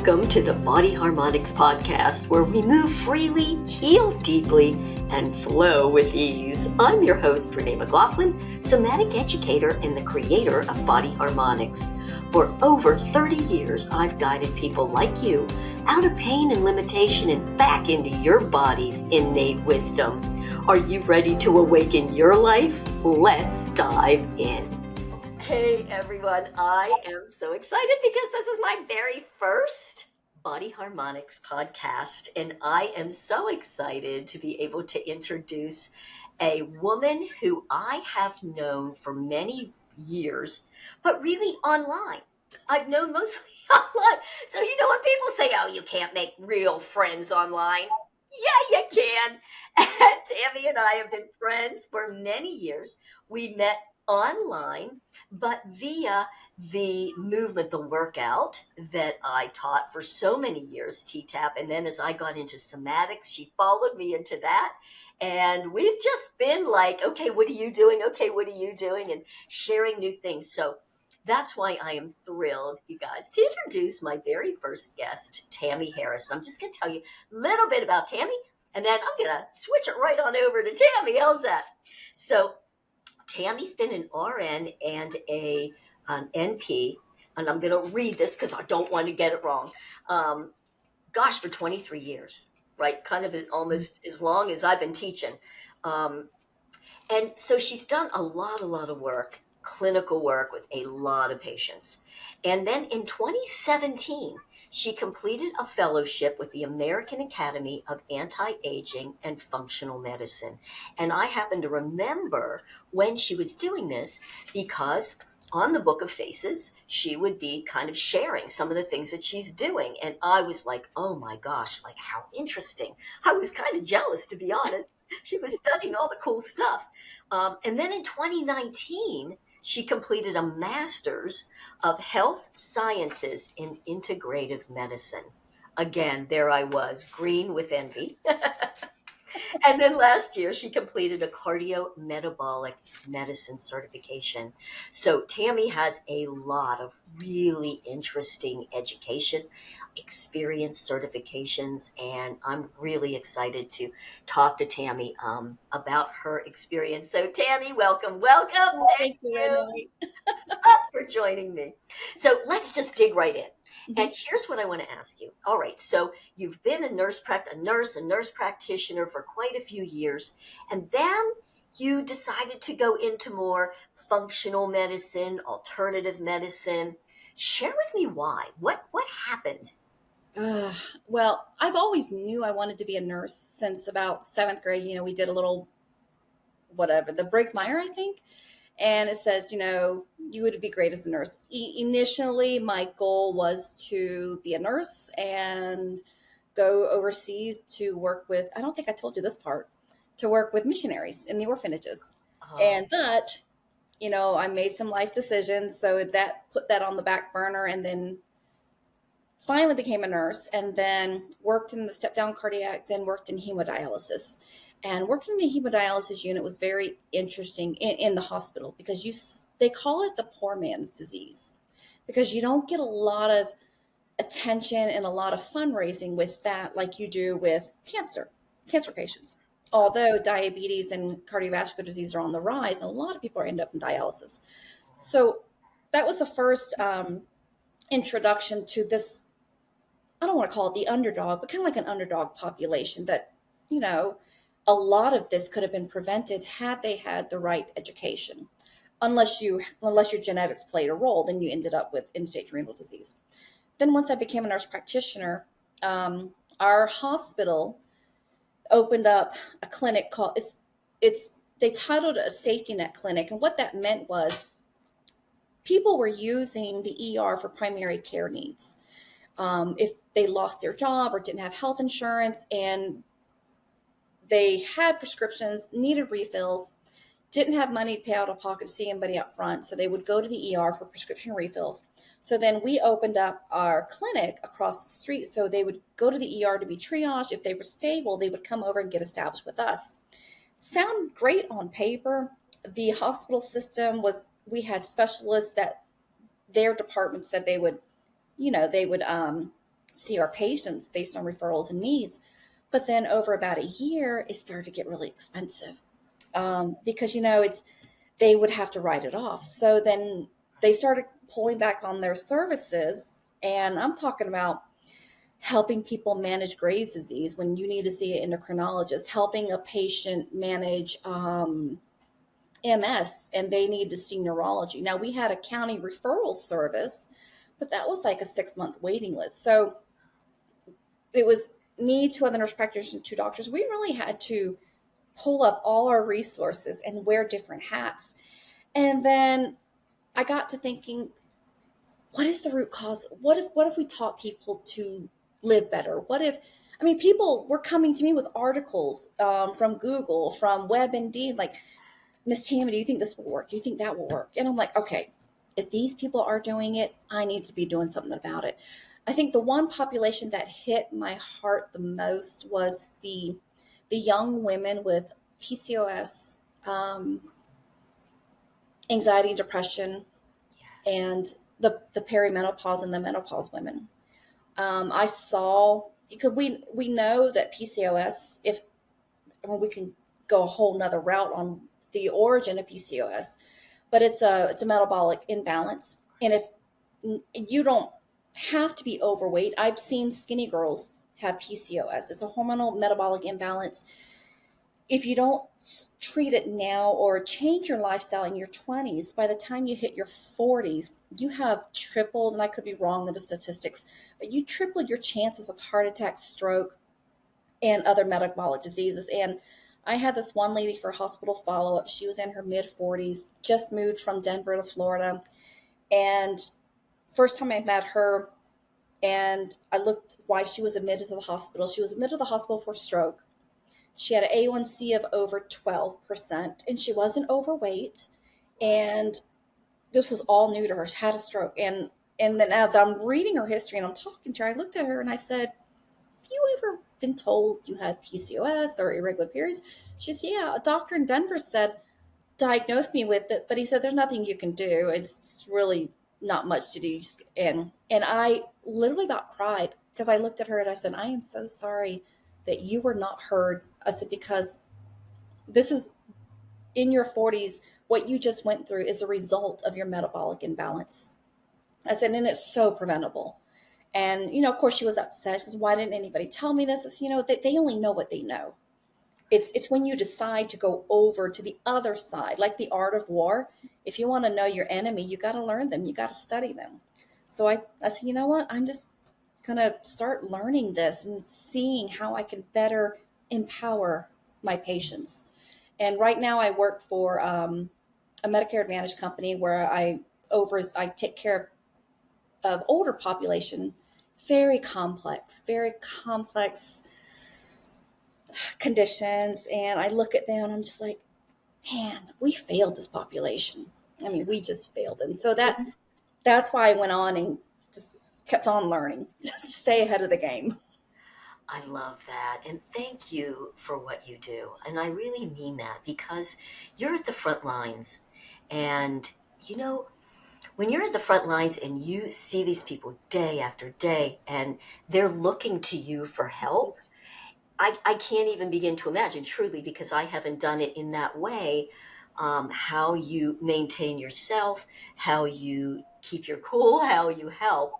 Welcome to the Body Harmonix Podcast, where we move freely, heal deeply, and flow with ease. I'm your host, Renee McLaughlin, somatic educator and the creator of Body Harmonix. For over 30 years, I've guided people like you out of pain and limitation and back into your body's innate wisdom. Are you ready to awaken your life? Let's dive in. Hey everyone, I am so excited because this is my very first Body Harmonix podcast, and I am so excited to be able to introduce a woman who I have known for many years, but really online. I've known mostly online. So you know when people say, oh, you can't make real friends online? Yeah, you can. And Tammy and I have been friends for many years. We met online, but via the movement, the workout that I taught for so many years, T-TAP. And then as I got into somatics, she followed me into that. And we've just been like, okay, what are you doing? Okay, what are you doing? And sharing new things. So that's why I am thrilled, you guys, to introduce my very first guest, Tammy Harris. I'm just going to tell you a little bit about Tammy, and then I'm going to switch it right on over to Tammy. How's that? So Tammy's been an RN and an NP, and I'm going to read this because I don't want to get it wrong. For 23 years, right? Kind of almost as long as I've been teaching. And so she's done a lot of work, clinical work with a lot of patients. And then in 2017, she completed a fellowship with the American Academy of Anti-Aging and Functional Medicine. And I happen to remember when she was doing this because on the Book of Faces, she would be kind of sharing some of the things that she's doing. And I was like, oh my gosh, like how interesting. I was kind of jealous, to be honest. She was studying all the cool stuff. And then in 2019, she completed a master's of health sciences in integrative medicine. Again, there I was, green with envy. And then last year, she completed a cardiometabolic medicine certification. So Tammy has a lot of really interesting education, experience certifications, and I'm really excited to talk to Tammy about her experience. So Tammy, welcome. Thank you, Renee. For joining me. So let's just dig right in. And here's what I want to ask you. All right, so you've been a nurse practitioner for quite a few years, and then you decided to go into more functional medicine, alternative medicine. Share with me why. What happened? Well, I've always knew I wanted to be a nurse since about 7th grade. We did a little, the Briggs-Meyer, I think. And it says, you would be great as a nurse. Initially, my goal was to be a nurse and go overseas to work with, I don't think I told you this part, to work with missionaries in the orphanages. But I made some life decisions. So that put that on the back burner, and then finally became a nurse, and then worked in the step-down cardiac, then worked in hemodialysis. And working in the hemodialysis unit was very interesting in the hospital because they call it the poor man's disease because you don't get a lot of attention and a lot of fundraising with that like you do with cancer patients. Although diabetes and cardiovascular disease are on the rise, and a lot of people end up in dialysis. So that was the first introduction to this, I don't want to call it the underdog, but kind of like an underdog population that, a lot of this could have been prevented had they had the right education. Unless your genetics played a role, then you ended up with end-stage renal disease. Then once I became a nurse practitioner, our hospital opened up a clinic called, they titled it a safety net clinic. And what that meant was people were using the ER for primary care needs. If they lost their job or didn't have health insurance and they had prescriptions, needed refills, didn't have money to pay out of pocket to see anybody up front, so they would go to the ER for prescription refills. So then we opened up our clinic across the street, so they would go to the ER to be triaged. If they were stable, they would come over and get established with us. Sound great on paper. The hospital system we had specialists that their department said they would see our patients based on referrals and needs. But then over about a year, it started to get really expensive, because, they would have to write it off. So then they started pulling back on their services. And I'm talking about helping people manage Graves' disease when you need to see an endocrinologist, helping a patient manage MS and they need to see neurology. Now, we had a county referral service, but that was like a 6-month waiting list. So it was me, 2 other nurse practitioners, and 2 doctors. We really had to pull up all our resources and wear different hats. And then I got to thinking, what is the root cause? What if we taught people to live better? People were coming to me with articles from Google, from WebMD, like, Miss Tammy, do you think this will work? Do you think that will work? And I'm like, okay, if these people are doing it, I need to be doing something about it. I think the one population that hit my heart the most was the young women with PCOS, anxiety, depression, and the perimenopause and the menopause women. I saw, because we know that PCOS, we can go a whole nother route on the origin of PCOS, but it's a metabolic imbalance. And if you don't have to be overweight, I've seen skinny girls have PCOS. It's a hormonal metabolic imbalance. If you don't treat it now or change your lifestyle in your 20s, by the time you hit your 40s, you have tripled, and I could be wrong with the statistics, but you tripled your chances of heart attack, stroke, and other metabolic diseases. And I had this one lady for hospital follow-up. She was in her mid-40s, just moved from Denver to Florida. And first time I met her, and I looked why she was admitted to the hospital. She was admitted to the hospital for stroke. She had an A1C of over 12%, and she wasn't overweight. And this was all new to her. She had a stroke. And then as I'm reading her history and I'm talking to her, I looked at her and I said, have you ever been told you had PCOS or irregular periods? She said, yeah, a doctor in Denver diagnosed me with it, but he said, there's nothing you can do. It's really not much to do. And I literally about cried because I looked at her and I said, I am so sorry that you were not heard. I said, because this is in your 40s, what you just went through is a result of your metabolic imbalance. I said, and it's so preventable. And, of course she was upset because why didn't anybody tell me this? I said, they only know what they know. It's when you decide to go over to the other side, like the art of war. If you want to know your enemy, you got to learn them. You got to study them. So I said, you know what? I'm just going to start learning this and seeing how I can better empower my patients. And right now I work for a Medicare Advantage company where I take care of older population, very complex conditions. And I look at them and I'm just like, man, we failed this population. We just failed them. So that's why I went on and just kept on learning to stay ahead of the game. I love that. And thank you for what you do. And I really mean that because you're at the front lines. And, when you're at the front lines and you see these people day after day and they're looking to you for help, I can't even begin to imagine, truly, because I haven't done it in that way, how you maintain yourself, how you keep your cool, how you help.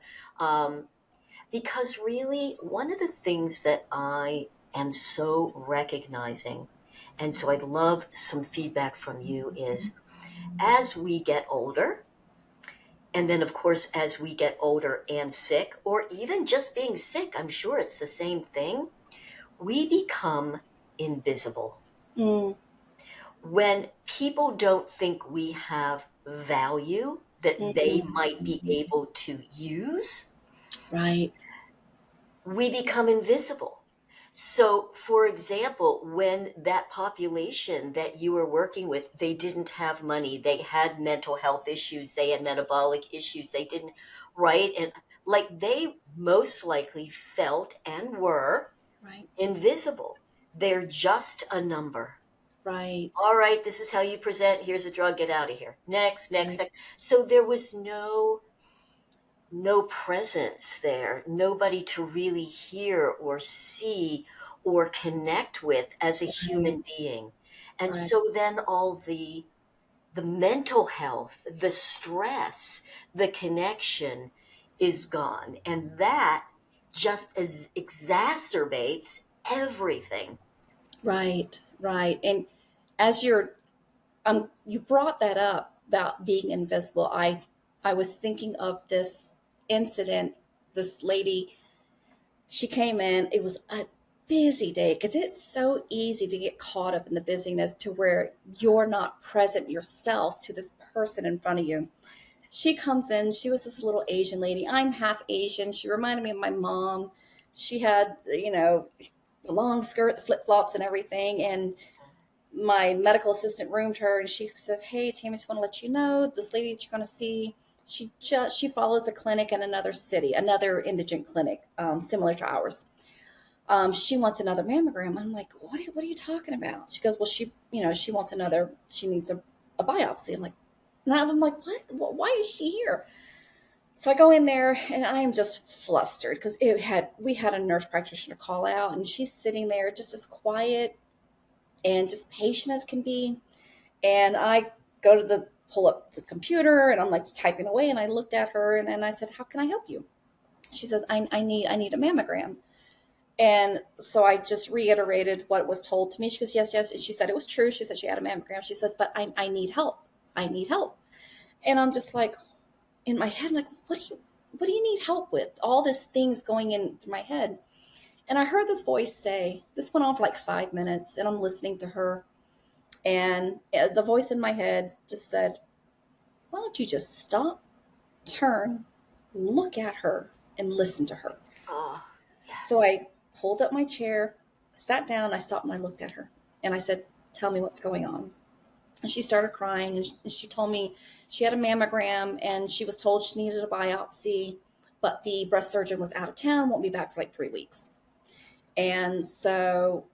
Because really, one of the things that I am so recognizing, and so I'd love some feedback from you, is as we get older, and then, of course, as we get older and sick, or even just being sick, I'm sure it's the same thing, we become invisible. When people don't think we have value that they might be able to use, right, we become invisible. So, for example, when that population that you were working with, they didn't have money, they had mental health issues, they had metabolic issues, they didn't, right? And like they most likely felt and were invisible. They're just a number. Right. All right, this is how you present. Here's a drug. Get out of here. Next. So there was no no presence there, nobody to really hear or see or connect with as a Right. human being. And Right. so then all the mental health, the stress, the connection is gone. And that just as exacerbates everything. Right. Right. And as you brought that up about being invisible. I was thinking of this incident. This lady, she came in. It was a busy day because it's so easy to get caught up in the busyness to where you're not present yourself to this person in front of you. She comes in. She was this little Asian lady. I'm half Asian. She reminded me of my mom. She had, the long skirt, the flip flops, and everything. And my medical assistant roomed her, and she said, "Hey, Tammy, just want to let you know this lady that you're going to see. She follows a clinic in another city, another indigent clinic, similar to ours. She wants another mammogram." I'm like, what are you talking about? She goes, "Well, she wants another. She needs a biopsy." I'm like, what? Well, why is she here? So I go in there, and I am just flustered because we had a nurse practitioner call out, and she's sitting there just as quiet and just patient as can be. And I pull up the computer, and I'm like typing away, and I looked at her, and I said, "How can I help you?" She says, I need a mammogram." And so I just reiterated what was told to me. She goes, "Yes, yes." And she said it was true. She said she had a mammogram. She said, "But I need help. I need help." And I'm just like, in my head, I'm like, what do you need help with? All these things going in through my head. And I heard this voice say, this went on for like 5 minutes, and I'm listening to her. And the voice in my head just said, "Why don't you just stop, turn, look at her, and listen to her?" Oh, yes. So I pulled up my chair, sat down, I stopped, and I looked at her. And I said, "Tell me what's going on." And she started crying, and she told me she had a mammogram, and she was told she needed a biopsy, but the breast surgeon was out of town, won't be back for like 3 weeks. And so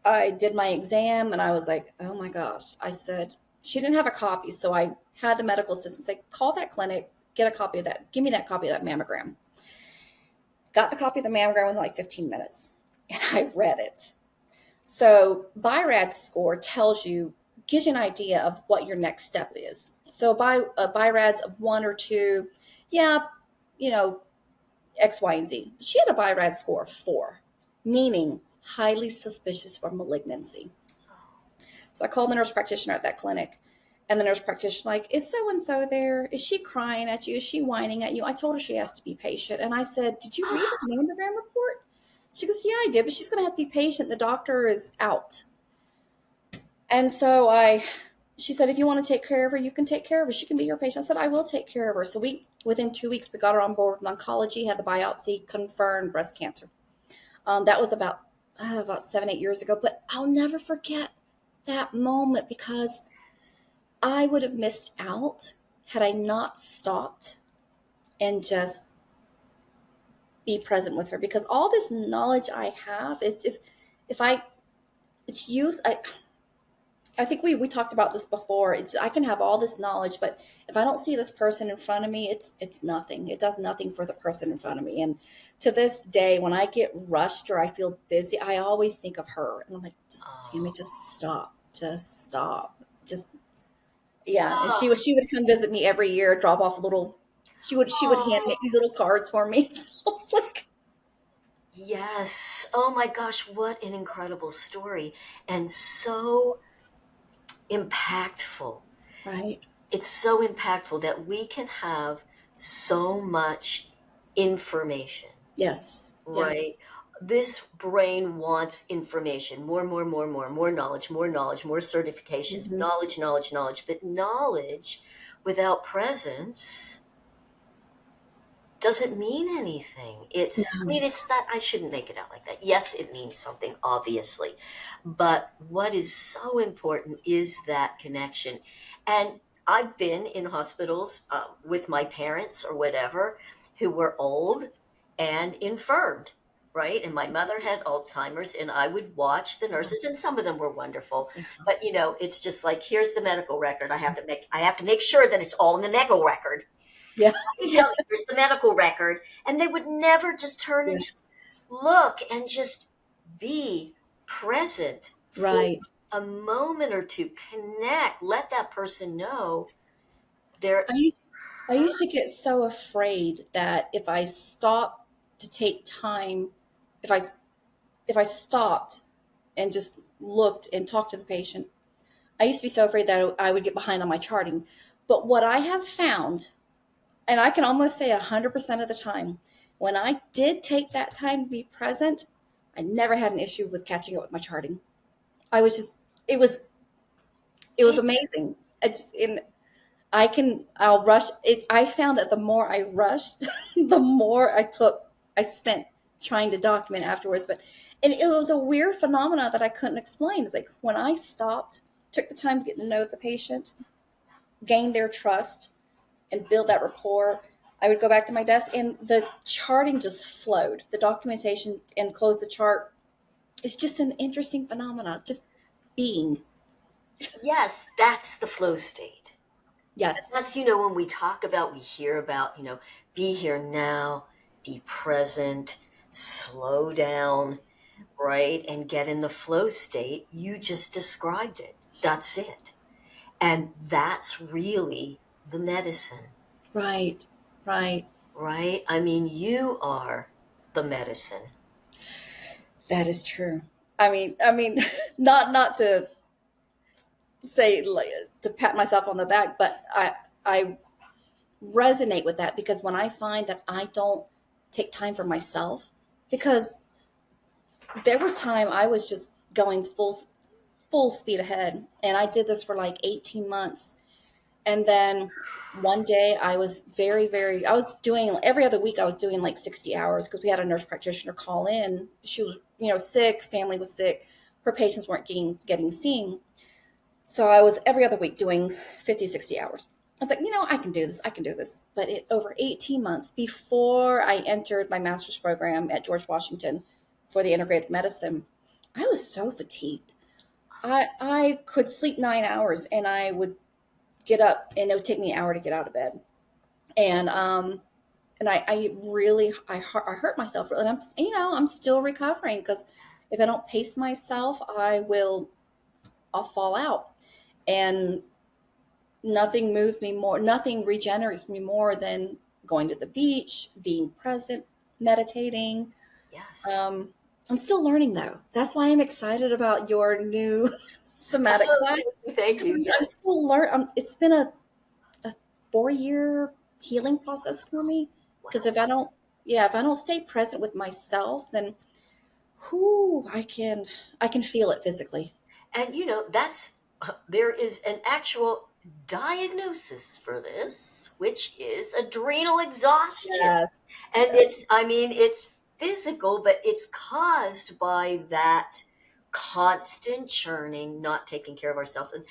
I did my exam, and I was like, oh my gosh. I said, she didn't have a copy. So I had the medical assistant say, "Call that clinic, get a copy of that. Give me that copy of that mammogram." Got the copy of the mammogram in like 15 minutes, and I read it. So BIRAD score gives you an idea of what your next step is. So BIRADs of 1 or 2, yeah, you know, X, Y, and Z. She had a BIRAD score of 4, meaning highly suspicious for malignancy. So I called the nurse practitioner at that clinic, and the nurse practitioner like, "Is so-and-so there? Is she crying at you? Is she whining at you?" I told her she has to be patient. And I said, "Did you read the mammogram report?" She goes, "Yeah, I did, but she's going to have to be patient. The doctor is out." And so she said, "If you want to take care of her, you can take care of her. She can be your patient." I said, "I will take care of her." So within 2 weeks, we got her on board with oncology, had the biopsy, confirmed breast cancer. That was about 7, 8 years ago, but I'll never forget that moment because I would have missed out had I not stopped and just be present with her, because all this knowledge I have is if I it's used, I think we talked about this before. I can have all this knowledge, but if I don't see this person in front of me, it's nothing. It does nothing for the person in front of me. And to this day, when I get rushed or I feel busy, I always think of her, and I'm like, "Just Tammy, just stop, just." Yeah, and she would come visit me every year, drop off a little. She would hand Oh, make these little cards for me. So it's like, yes. Oh my gosh, what an incredible story. And so impactful. right, It's so impactful that we can have so much information, yes, yeah, right? This brain wants information, more knowledge, more certifications, hmm knowledge. But knowledge without presence doesn't mean anything. I no, mean, it's not, I shouldn't make it out like that. Yes, it means something, obviously. But what is so important is that connection. And I've been in hospitals with my parents or whatever who were old and infirmed. right? And my mother had Alzheimer's, and I would watch the nurses, and some of them were wonderful. Yeah. But it's just like, here's the medical record. I have to make sure that it's all in the medical record. Yeah. I tell you, here's the medical record, and they would never just turn and just look and just be present for Right. a moment or two. Connect. Let that person know they're. I used to get so afraid that if I stopped to take time, if I stopped and just looked and talked to the patient, I used to be so afraid that I would get behind on my charting. But what I have found, and I can almost say 100% of the time, when I did take that time to be present, I never had an issue with catching up with my charting. I was just, it was amazing. I'll rush it. I found that the more I rushed, the more I spent trying to document afterwards. And it was a weird phenomena that I couldn't explain. It's like when I stopped, took the time to get to know the patient, gain their trust, and build that rapport, I would go back to my desk and the charting just flowed. The documentation and close the chart. It's just an interesting phenomena, just being. Yes, that's the flow state. Yes. That's, when we hear about, be here now, be present, slow down, right? And get in the flow state. You just described it. That's it. And that's really the medicine. Right. Right? I mean, you are the medicine. That is true. I mean, not to say, like, to pat myself on the back, but I resonate with that because when I find that I don't take time for myself, because there was time I was just going full speed ahead, and I did this for like 18 months. And then one day I was I was doing every other week, I was doing like 60 hours because we had a nurse practitioner call in. She was, sick, family was sick, her patients weren't getting seen. So I was every other week doing 50, 60 hours. I was like, I can do this. But over 18 months before I entered my master's program at George Washington for the integrative medicine, I was so fatigued. I could sleep 9 hours and I would get up and it would take me an hour to get out of bed. And I hurt myself, and I'm still recovering because if I don't pace myself, I'll fall out. And nothing regenerates me more than going to the beach, being present, meditating. Yes. I'm still learning though. That's why I'm excited about your new somatic class. Thank you. Yes. I'm still learning. It's been a 4-year healing process for me because if I don't stay present with myself, then I can feel it physically. And there is an actual diagnosis for this, which is adrenal exhaustion. Yes. And it's physical, but it's caused by that constant churning, not taking care of ourselves. And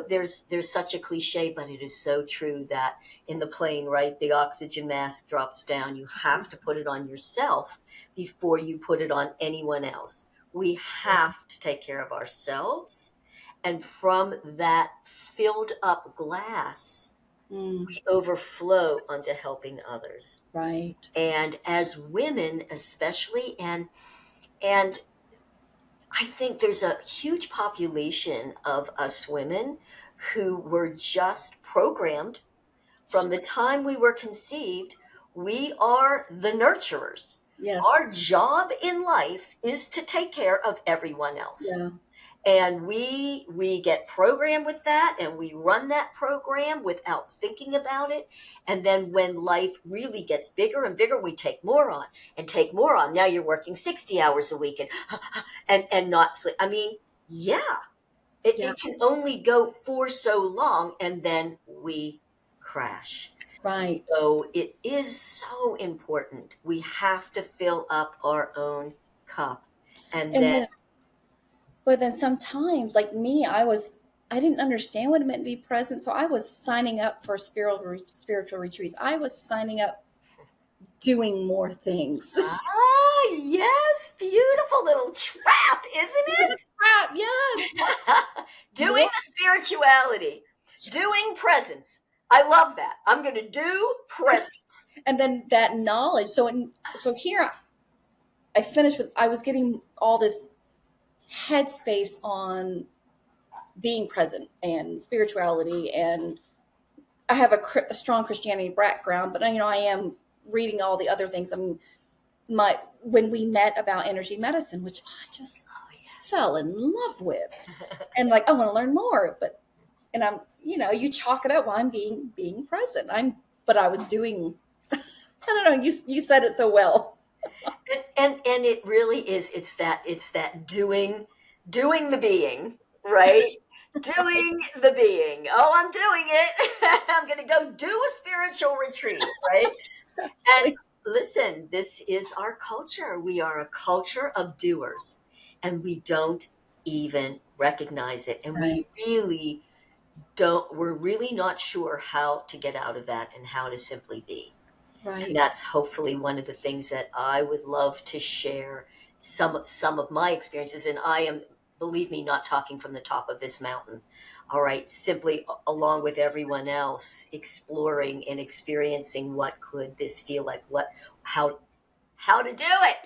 there's such a cliche, but it is so true that in the plane, right, the oxygen mask drops down. You have to put it on yourself before you put it on anyone else. We have to take care of ourselves, and from that filled up glass, we overflow onto helping others. Right. And as women, especially, and I think there's a huge population of us women who were just programmed from the time we were conceived. We are the nurturers. Yes. Our job in life is to take care of everyone else. Yeah. And we get programmed with that, and we run that program without thinking about it. And then when life really gets bigger and bigger, we take more on and take more on. Now you're working 60 hours a week and not sleep. I mean, it can only go for so long, and then we crash. Right. So it is so important. We have to fill up our own cup. But then sometimes, like me, I didn't understand what it meant to be present. So I was signing up for spiritual retreats. I was signing up doing more things. Ah, yes. Beautiful little trap, isn't it? Crap, yes. Doing More. the spirituality, doing presence. I love that. I'm going to do presence. And then that knowledge. So here I finished with, I was getting all this headspace on being present and spirituality, and I have a strong Christianity background, but I am reading all the other things. I mean, when we met about energy medicine, which I just fell in love with, and like I want to learn more, and I'm you chalk it up. Well, I'm being present. But I was doing. I don't know. You said it so well. And it really is. It's that doing the being, right? Doing the being. Oh, I'm doing it. I'm going to go do a spiritual retreat, right? And listen, this is our culture. We are a culture of doers, and we don't even recognize it. And Right. we're really not sure how to get out of that and how to simply be. Right. And that's hopefully one of the things that I would love to share some of my experiences. And I am, believe me, not talking from the top of this mountain. All right. Simply along with everyone else, exploring and experiencing what could this feel like, how to do it.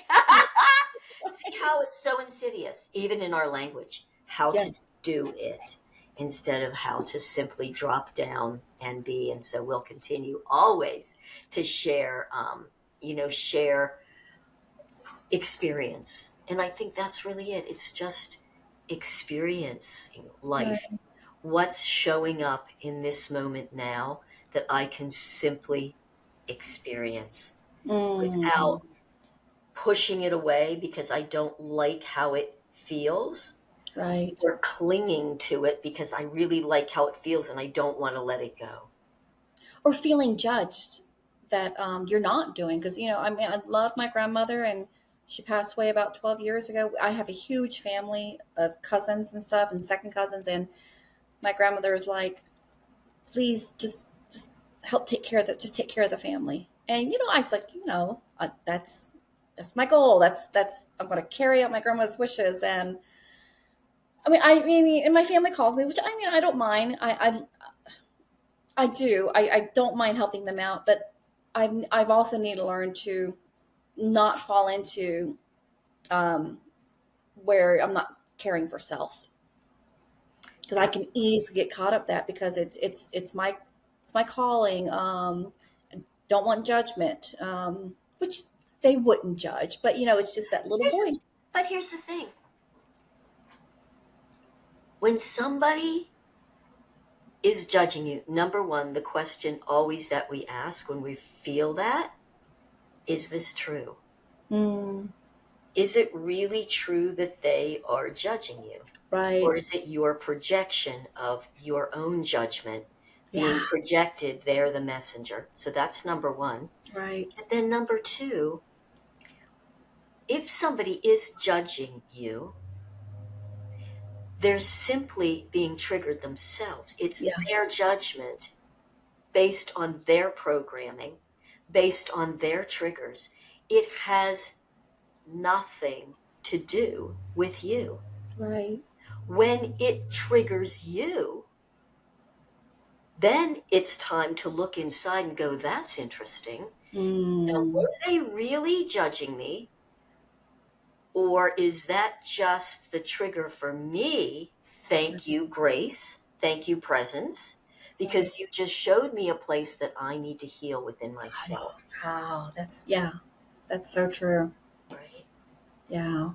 See how it's so insidious, even in our language, how to Yes. do it instead of how to simply drop down and be. And so we'll continue always to share, share experience. And I think that's really it. It's just experiencing life. Right. What's showing up in this moment now that I can simply experience without pushing it away because I don't like how it feels. Right. Or clinging to it because I really like how it feels and I don't want to let it go. Or feeling judged that you're not doing, because I mean, I love my grandmother, and she passed away about 12 years ago. I have a huge family of cousins and stuff, and second cousins, and my grandmother is like, please just help take care of the family. And I like, that's my goal. That's I'm going to carry out my grandmother's wishes. And I mean, and my family calls me, which I don't mind. I do. I don't mind helping them out, but I've also need to learn to not fall into where I'm not caring for self, because I can easily get caught up that, because it's my calling. Don't want judgment, which they wouldn't judge, but it's just that little voice. But here's the thing. When somebody is judging you, number one, the question always that we ask when we feel that, is this true? Is it really true that they are judging you? Right. Or is it your projection of your own judgment being projected? They're the messenger. So that's number one. Right. And then number two, if somebody is judging you, they're simply being triggered themselves. It's their judgment based on their programming, based on their triggers. It has nothing to do with you. Right. When it triggers you, then it's time to look inside and go, that's interesting. Now, were they really judging me? Or is that just the trigger for me? Thank you, grace. Thank you, presence. Because you just showed me a place that I need to heal within myself. Wow. That's so true. Right. Yeah.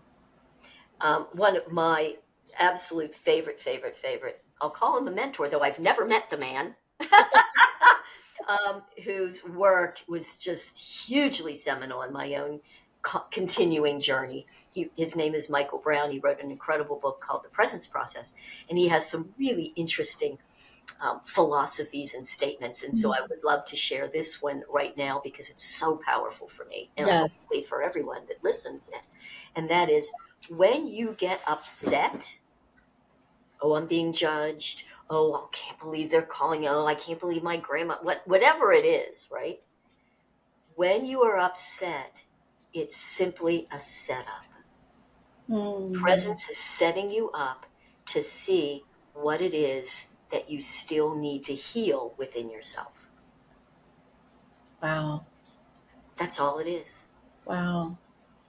One of my absolute favorite, I'll call him a mentor, though I've never met the man, whose work was just hugely seminal in my own continuing journey. His name is Michael Brown. He wrote an incredible book called The Presence Process, and he has some really interesting philosophies and statements. And so I would love to share this one right now because it's so powerful for me and hopefully for everyone that listens. And that is, when you get upset, oh, I'm being judged. Oh, I can't believe they're calling. Oh, I can't believe my grandma, whatever it is, right? when you are upset, it's simply a setup. Presence is setting you up to see what it is that you still need to heal within yourself. Wow. That's all it is. Wow.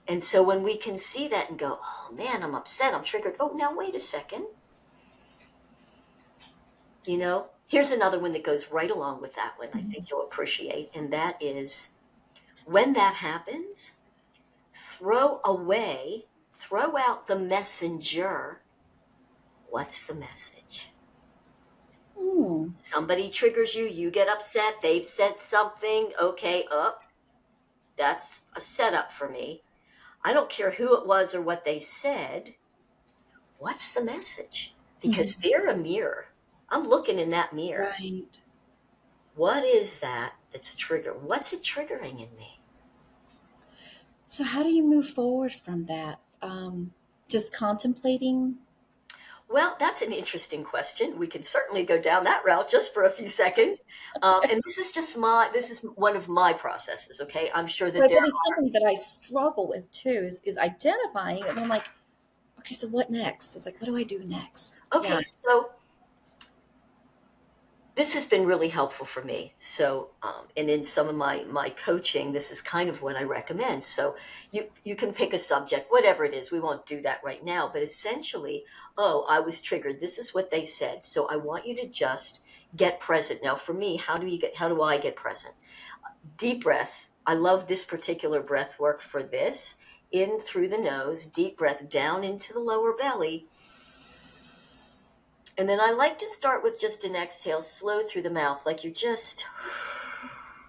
And so when we can see that and go, oh man, I'm upset, I'm triggered. Oh, now wait a second. You know, here's another one that goes right along with that one, I think you'll appreciate. And that is, when that happens, throw out the messenger. What's the message? Somebody triggers you, you get upset, they've said something, okay, that's a setup for me. I don't care who it was or what they said. What's the message? Because they're a mirror. I'm looking in that mirror. Right. What is that that's triggered? What's it triggering in me? So how do you move forward from that? Just contemplating? Well, that's an interesting question. We can certainly go down that route just for a few seconds. And this is one of my processes, okay? I'm sure that But there it's something that I struggle with too, is identifying, and I'm like, okay, so what next? It's like, what do I do next? Okay, Yeah. so this has been really helpful for me. So, and in some of my coaching, this is kind of what I recommend. So you can pick a subject, whatever it is. We won't do that right now, but essentially, oh, I was triggered. This is what they said. So I want you to just get present. Now, for me, how do I get present? Deep breath. I love this particular breath work for this. In through the nose, deep breath down into the lower belly. And then I like to start with just an exhale, slow through the mouth, like you're just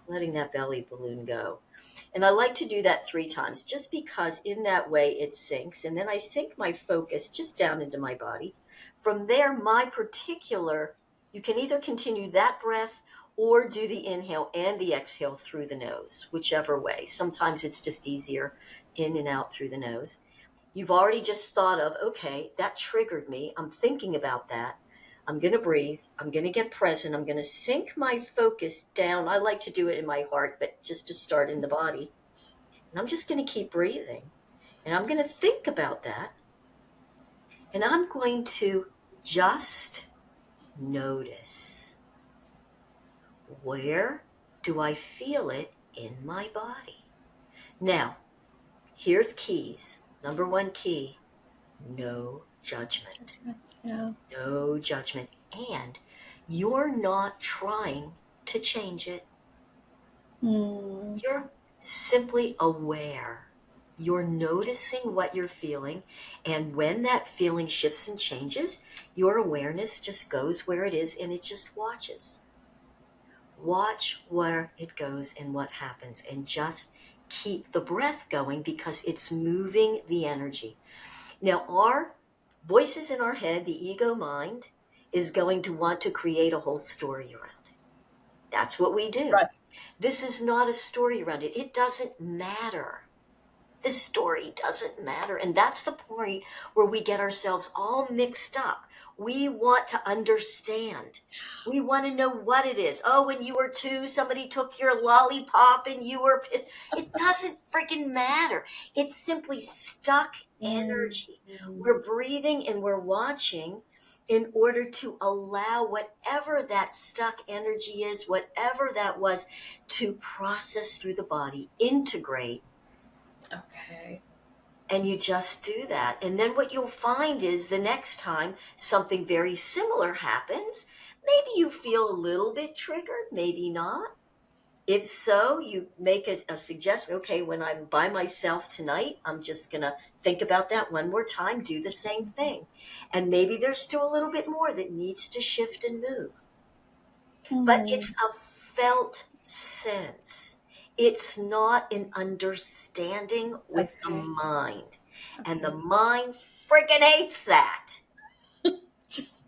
letting that belly balloon go. And I like to do that 3 times, just because in that way it sinks. And then I sink my focus just down into my body. From there, you can either continue that breath or do the inhale and the exhale through the nose, whichever way. Sometimes it's just easier in and out through the nose. You've already just thought of, okay, that triggered me. I'm thinking about that. I'm going to breathe. I'm going to get present. I'm going to sink my focus down. I like to do it in my heart, but just to start in the body. And I'm just going to keep breathing. And I'm going to think about that. And I'm going to just notice, where do I feel it in my body? Now, here's keys. Number 1 key, no judgment. Yeah. No judgment. And you're not trying to change it. You're simply aware. You're noticing what you're feeling. And when that feeling shifts and changes, your awareness just goes where it is and it just watches. Watch where it goes and what happens. And just keep the breath going, because it's moving the energy. Now, our voices in our head, the ego mind, is going to want to create a whole story around it. That's what we do. Right. This is not a story around it. It doesn't matter. The story doesn't matter. And that's the point where we get ourselves all mixed up. We want to understand. We want to know what it is. Oh, when you were 2, somebody took your lollipop and you were pissed. It doesn't freaking matter. It's simply stuck energy. We're breathing and we're watching in order to allow whatever that stuck energy is, whatever that was, to process through the body, integrate. Okay. And you just do that. And then what you'll find is the next time something very similar happens, maybe you feel a little bit triggered, maybe not. If so, you make a suggestion. Okay, when I'm by myself tonight, I'm just going to think about that one more time, do the same thing. And maybe there's still a little bit more that needs to shift and move. But it's a felt sense. It's not an understanding with the mind. And the mind freaking hates that. Just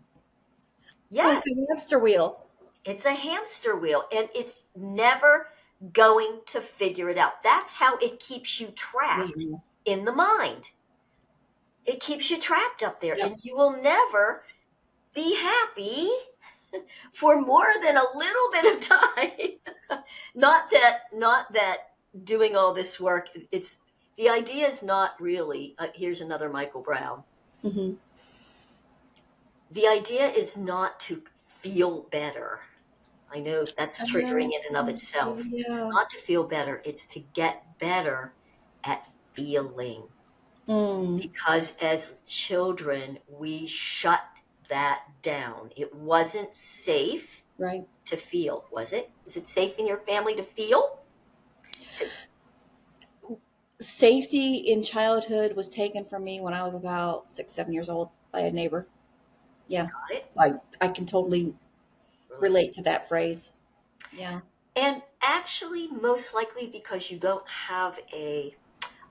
Yes. like a hamster wheel. It's a hamster wheel, and it's never going to figure it out. That's how it keeps you trapped in the mind. It keeps you trapped up there, and you will never be happy for more than a little bit of time. Not that doing all this work, the idea is not really, here's another Michael Brown. Mm-hmm. The idea is not to feel better. I know that's triggering in and of itself. It's Yeah. not to feel better. It's to get better at feeling. Because as children, we shut that down. It wasn't safe Right. to feel, was it? Is it safe in your family to feel? Safety in childhood was taken from me when I was about 6, 7 years old by a neighbor. Yeah. Got it? So I can totally relate to that phrase. Yeah. And actually, most likely because you don't have a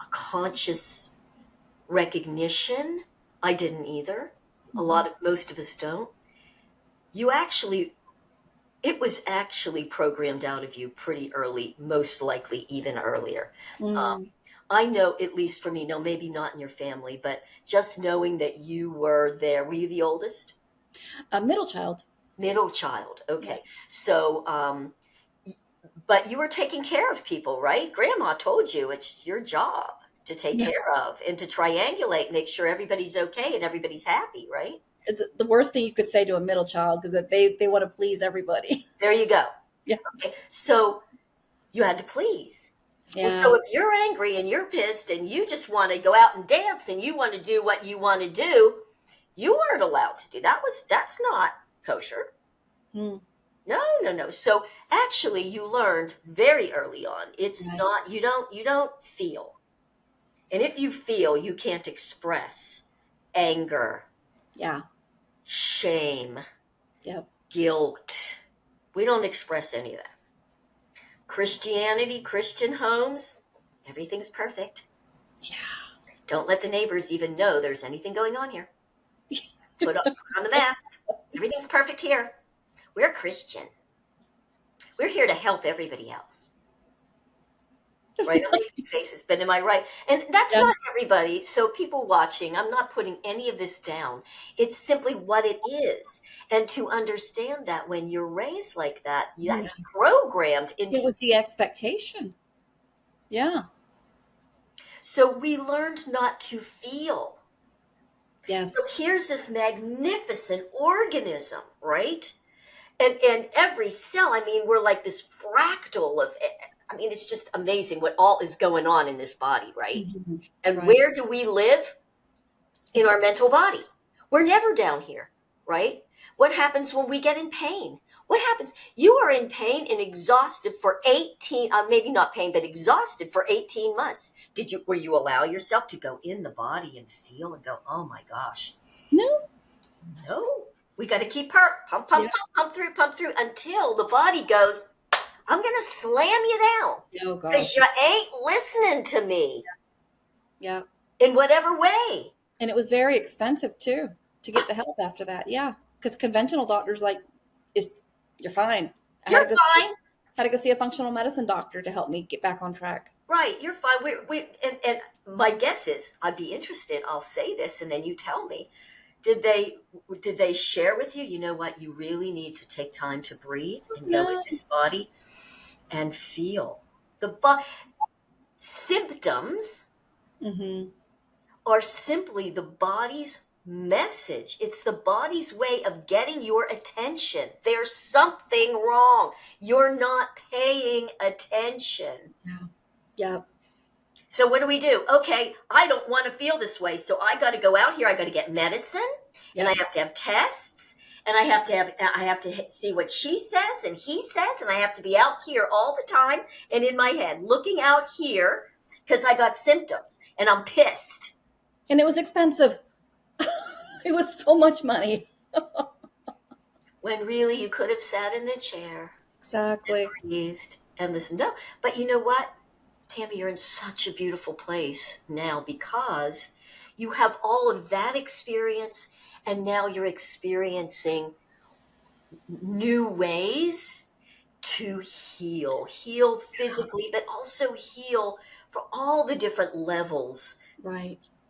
conscious recognition. I didn't either. Most of us don't. It was actually programmed out of you pretty early, most likely even earlier. I know, at least for me, no, maybe not in your family, but just knowing that you were there. Were you the oldest? A middle child. Middle child. Okay. Yeah. So, but you were taking care of people, right? Grandma told you it's your job to take care of and to triangulate, make sure everybody's okay and everybody's happy, right? It's the worst thing you could say to a middle child because they want to please everybody. There you go. Yeah. Okay. So you had to please. Yeah. Well, so if you're angry and you're pissed and you just want to go out and dance and you want to do what you want to do, you weren't allowed to do that. That's not kosher. No. So actually you learned very early on. It's not, you don't feel. And if you feel, you can't express anger. Yeah. Shame. Yep. Guilt. We don't express any of that. Christianity, Christian homes, everything's perfect. Yeah. Don't let the neighbors even know there's anything going on here. Put on the mask. Everything's perfect here. We're Christian. We're here to help everybody else. Right? I'm making faces, but am I right? And that's not everybody. So people watching, I'm not putting any of this down. It's simply what it is. And to understand that when you're raised like that, that's programmed into... It was the expectation. Yeah. So we learned not to feel. Yes. So here's this magnificent organism, right? And every cell, I mean, we're like this fractal of... I mean, it's just amazing what all is going on in this body, right? Mm-hmm. And where do we live? In our mental body. We're never down here, right? What happens when we get in pain? What happens? You are in pain and exhausted for 18, maybe not pain, but exhausted for 18 months. Were you allow yourself to go in the body and feel and go, oh my gosh? No. We got to keep pump through until the body goes, I'm going to slam you down because you ain't listening to me. Yeah. In whatever way. And it was very expensive too to get the help after that. Yeah. Because conventional doctors you're fine. You're fine. Had to go see a functional medicine doctor to help me get back on track. Right. You're fine. And my guess is I'd be interested. I'll say this and then you tell me. Did they share with you, you know what, you really need to take time to breathe and go in this body and feel the symptoms are simply the body's message. It's the body's way of getting your attention. There's something wrong. You're not paying attention. Yeah. So what do? Okay, I don't want to feel this way. So I got to go out here. I got to get medicine and I have to have tests and I have to see what she says and he says. And I have to be out here all the time and in my head looking out here because I got symptoms and I'm pissed. And it was expensive. It was so much money. When really you could have sat in the chair. Exactly. And breathed and listened. No, but you know what? Tammy, you're in such a beautiful place now because you have all of that experience and now you're experiencing new ways to heal physically, but also heal for all the different levels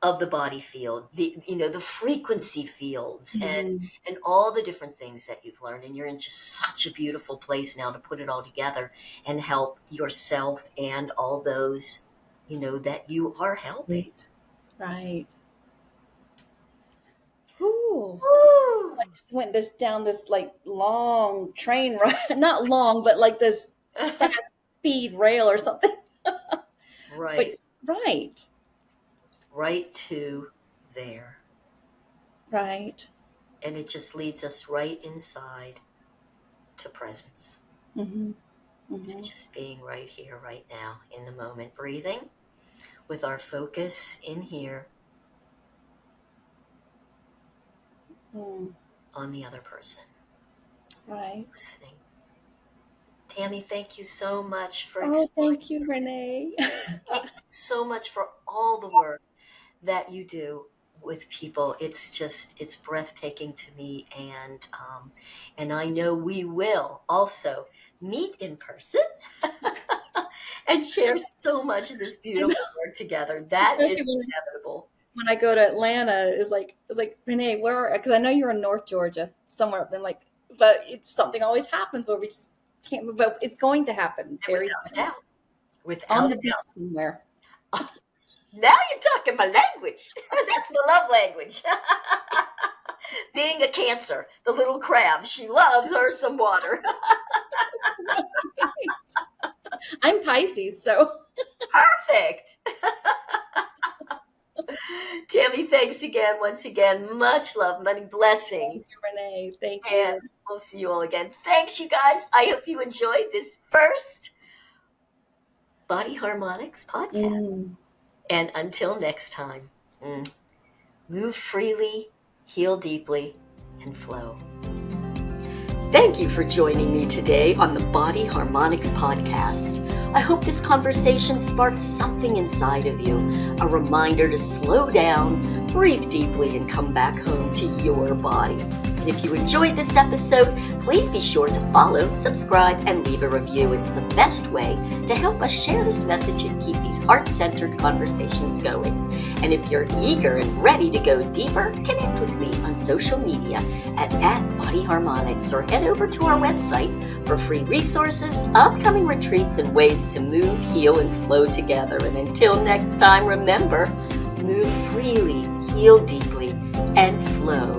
of the body field, the frequency fields, and Mhm. all the different things that you've learned. And you're in just such a beautiful place now to put it all together and help yourself and all those, that you are helping. Right. Whew. Woo! I just went down this like long train ride, not long, but like this fast speed rail or something. Right. But right. Right to there. Right. And it just leads us right inside to presence. Mm-hmm. To Mm-hmm. just being right here, right now, in the moment, breathing with our focus in here on the other person. Right. Listening. Tammy, thank you so much for Thank you, Renee. Thank you so much for all the work that you do with people. It's breathtaking to me, and I know we will also meet in person and share so much of this beautiful work together. That is Especially inevitable. when I go to Atlanta, it's like Renee, where? Because I know you're in North Georgia somewhere up there, but it's something always happens where we just can't move. But it's going to happen very soon. Without On the a beach doubt. somewhere. Now you're talking my language. That's my love language. Being a Cancer, the little crab, she loves her some water. I'm Pisces, so Perfect. Tammy, thanks again, once again. Much love, many blessings. thank you, Renee. Thank And you. we'll see you all again. Thanks, you guys. I hope you enjoyed this first Body Harmonix podcast. And until next time, move freely, heal deeply, and flow. Thank you for joining me today on the Body Harmonix Podcast. I hope this conversation sparked something inside of you, a reminder to slow down, breathe deeply, and come back home to your body. And if you enjoyed this episode, please be sure to follow, subscribe, and leave a review. It's the best way to help us share this message and keep these heart-centered conversations going. And if you're eager and ready to go deeper, connect with me on social media at Body Harmonix, or head over to our website for free resources, upcoming retreats, and ways to move, heal, and flow together. And until next time, remember, move freely, heal deeply, and flow.